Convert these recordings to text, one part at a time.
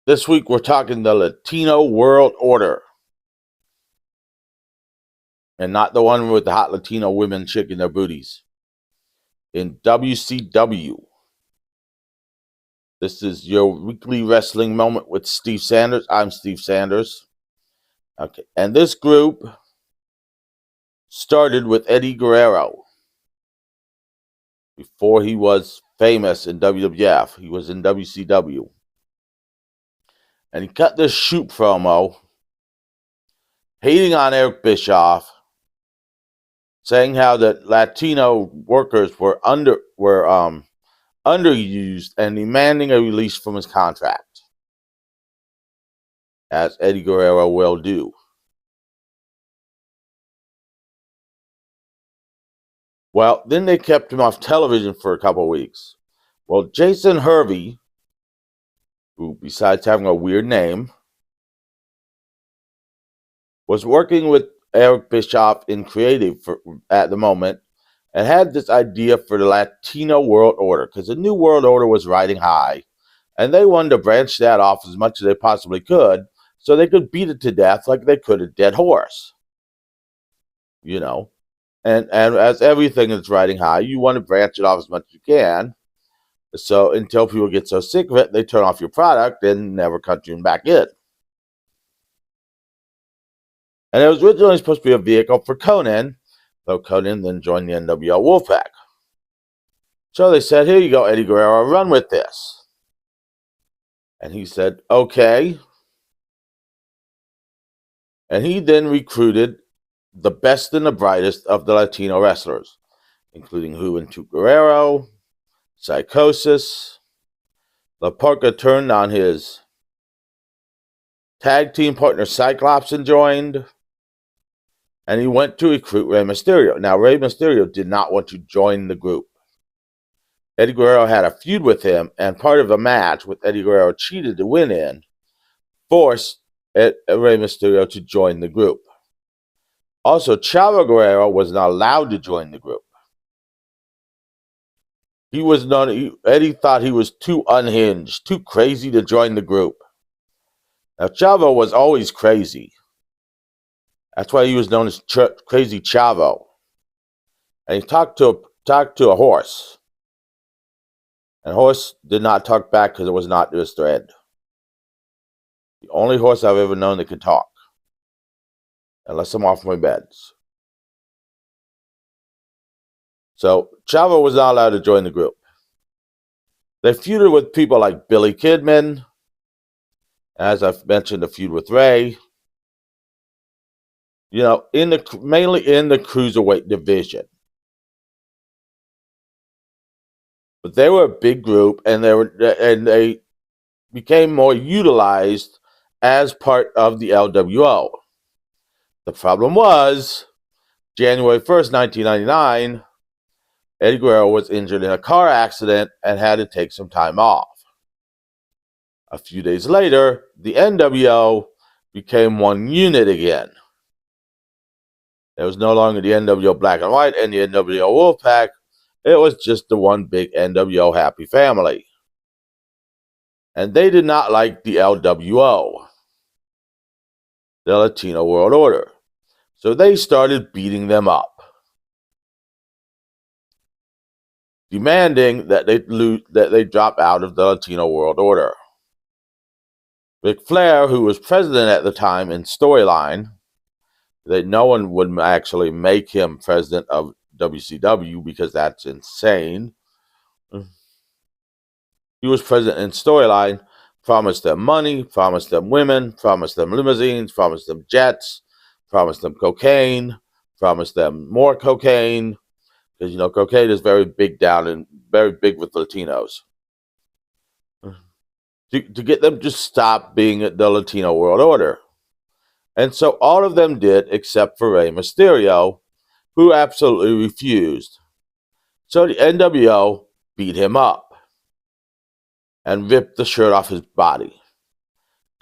This week we're talking the Latino World Order. And not the one with the hot Latino women shaking their booties. In WCW. This is your weekly wrestling moment with Steve Sanders. I'm Steve Sanders. Okay. And this group started with Eddie Guerrero. Before he was famous in WWF, he was in WCW. And he cut this shoot promo hating on Eric Bischoff, saying how that Latino workers were underused and demanding a release from his contract, as Eddie Guerrero will do. Well, then they kept him off television for a couple of weeks. Well, Jason Hervey, who besides having a weird name, was working with Eric Bischoff in creative at the moment, and had this idea for the Latino World Order, because the New World Order was riding high, and they wanted to branch that off as much as they possibly could, so they could beat it to death like they could a dead horse. You know, and as everything is riding high, you want to branch it off as much as you can, so until people get so sick of it, they turn off your product and never cut you back in. And it was originally supposed to be a vehicle for Conan, though Conan then joined the NWO Wolfpack. So they said, here you go, Eddie Guerrero, run with this. And he said, okay. And he then recruited the best and the brightest of the Latino wrestlers, including Juventud Guerrero, Psychosis. La Parka turned on his tag team partner Cyclops and joined. And he went to recruit Rey Mysterio. Now, Rey Mysterio did not want to join the group. Eddie Guerrero had a feud with him, and part of a match with Eddie Guerrero cheated to win in forced Rey Mysterio to join the group. Also, Chavo Guerrero was not allowed to join the group. Eddie thought he was too unhinged, too crazy to join the group. Now, Chavo was always crazy. That's why he was known as Crazy Chavo. And he talked to a horse. And the horse did not talk back because it was not his thread. The only horse I've ever known that could talk. Unless I'm off my beds. So Chavo was not allowed to join the group. They feuded with people like Billy Kidman. As I've mentioned, a feud with Ray. You know, mainly in the cruiserweight division. But they were a big group, and they became more utilized as part of the LWO. The problem was, January 1st, 1999, Eddie Guerrero was injured in a car accident and had to take some time off. A few days later, the NWO became one unit again. There was no longer the NWO Black and White and the NWO Wolfpack. It was just the one big NWO happy family. And they did not like the LWO, the Latino World Order. So they started beating them up, demanding that they drop out of the Latino World Order. Ric Flair, who was president at the time in storyline, that no one would actually make him president of WCW because that's insane. He was president in storyline, promised them money, promised them women, promised them limousines, promised them jets, promised them cocaine, promised them more cocaine, because, you know, cocaine is very big with Latinos. To get them to stop being the Latino World Order. And so all of them did, except for Rey Mysterio, who absolutely refused. So the NWO beat him up and ripped the shirt off his body.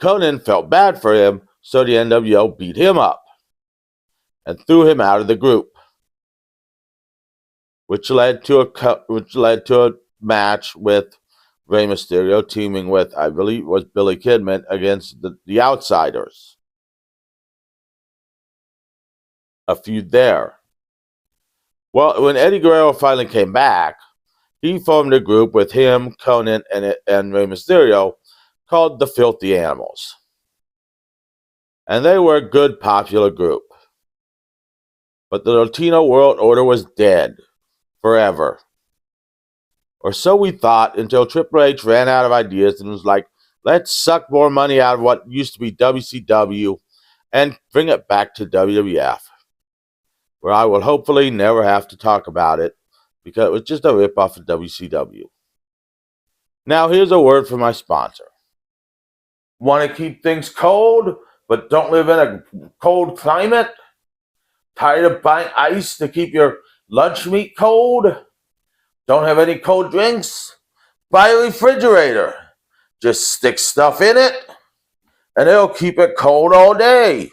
Conan felt bad for him, so the NWO beat him up and threw him out of the group, which led to a match with Rey Mysterio teaming with, I believe it was Billy Kidman, against the Outsiders. A feud there. Well, when Eddie Guerrero finally came back, he formed a group with him, Conan, and Rey Mysterio called the Filthy Animals. And they were a good, popular group. But the Latino World Order was dead. Forever. Or so we thought, until Triple H ran out of ideas and was like, let's suck more money out of what used to be WCW and bring it back to WWF, where I will hopefully never have to talk about it because it was just a ripoff of WCW. Now here's a word from my sponsor. Want to keep things cold, but don't live in a cold climate? Tired of buying ice to keep your lunch meat cold? Don't have any cold drinks? Buy a refrigerator. Just stick stuff in it, and it'll keep it cold all day.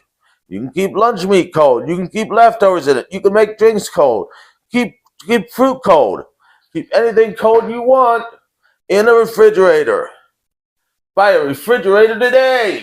You can keep lunch meat cold. You can keep leftovers in it. You can make drinks cold. Keep fruit cold. Keep anything cold you want in a refrigerator. Buy a refrigerator today.